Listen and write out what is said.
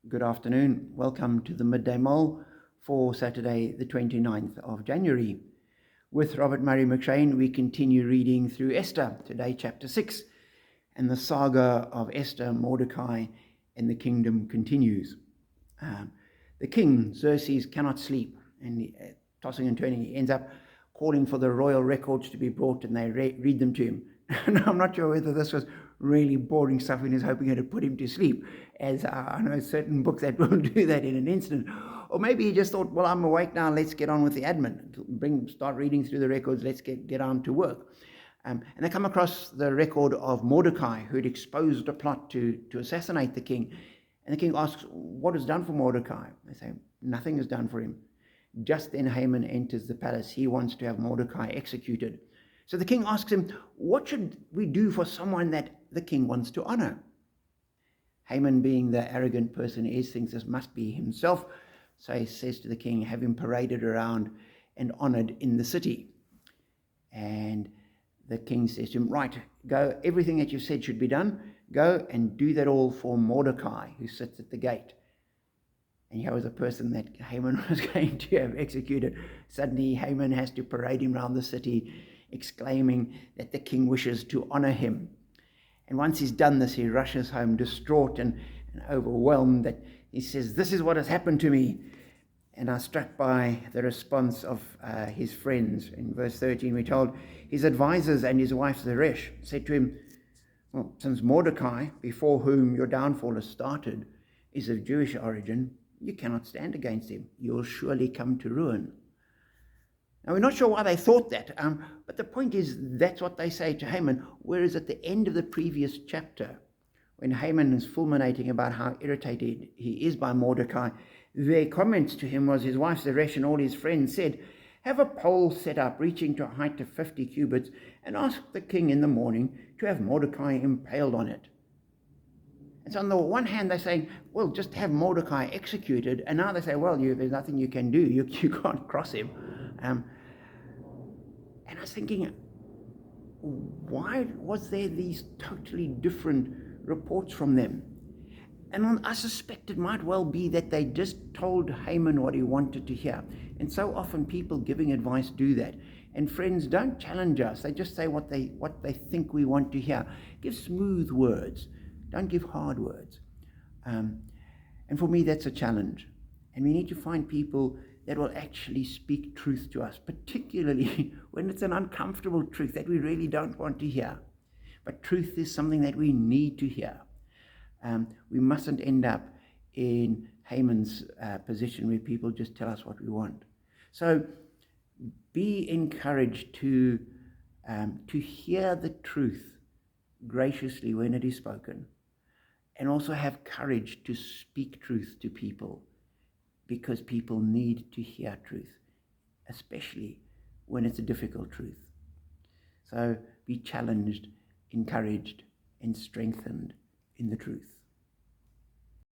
Good afternoon. Welcome to the Midday Mull for Saturday, the 29th of January. With Robert Murray McShane, we continue reading through Esther, today chapter 6, and the saga of Esther, Mordecai, and the kingdom continues. The king, Xerxes, cannot sleep, and tossing and turning, he ends up calling for the royal records to be brought, and they read them to him. And I'm not sure whether this was really boring stuff and he's hoping it would put him to sleep, as I know certain books that will do that in an instant. Or maybe he just thought, well, I'm awake now, let's get on with the admin. Start reading through the records, let's get on to work. And they come across the record of Mordecai, who had exposed a plot to assassinate the king. And the king asks, what is done for Mordecai? They say, nothing is done for him. Just then Haman enters the palace. He wants to have Mordecai executed. So the king asks him, what should we do for someone that the king wants to honor? Haman, being the arrogant person he is, thinks this must be himself. So he says to the king, have him paraded around and honored in the city. And the king says to him, right, go, everything that you've said should be done. Go and do that all for Mordecai, who sits at the gate. And here was a person that Haman was going to have executed. Suddenly Haman has to parade him around the city, exclaiming that the king wishes to honor him. And once he's done this, he rushes home distraught and overwhelmed, that he says, this is what has happened to me. And I'm struck by the response of his friends. In verse 13, we're told, his advisors and his wife Zeresh said to him, well, since Mordecai, before whom your downfall has started, is of Jewish origin, you cannot stand against him. You will surely come to ruin. Now, we're not sure why they thought that, but the point is that's what they say to Haman, whereas at the end of the previous chapter, when Haman is fulminating about how irritated he is by Mordecai, their comments to him was his wife Zeresh and all his friends said, have a pole set up reaching to a height of 50 cubits and ask the king in the morning to have Mordecai impaled on it. And so on the one hand, they're saying, well, just have Mordecai executed. And now they say, well, there's nothing you can do. You can't cross him. And I was thinking, why was there these totally different reports from them? And I suspect it might well be that they just told Haman what he wanted to hear. And so often people giving advice do that. And friends don't challenge us. They just say what they think we want to hear. Give smooth words. Don't give hard words. And for me, that's a challenge. And we need to find people that will actually speak truth to us, particularly when it's an uncomfortable truth that we really don't want to hear. But truth is something that we need to hear. We mustn't end up in Haman's position where people just tell us what we want. So be encouraged to hear the truth graciously when it is spoken, and also have courage to speak truth to people, because people need to hear truth, especially when it's a difficult truth. So be challenged, encouraged, and strengthened in the truth.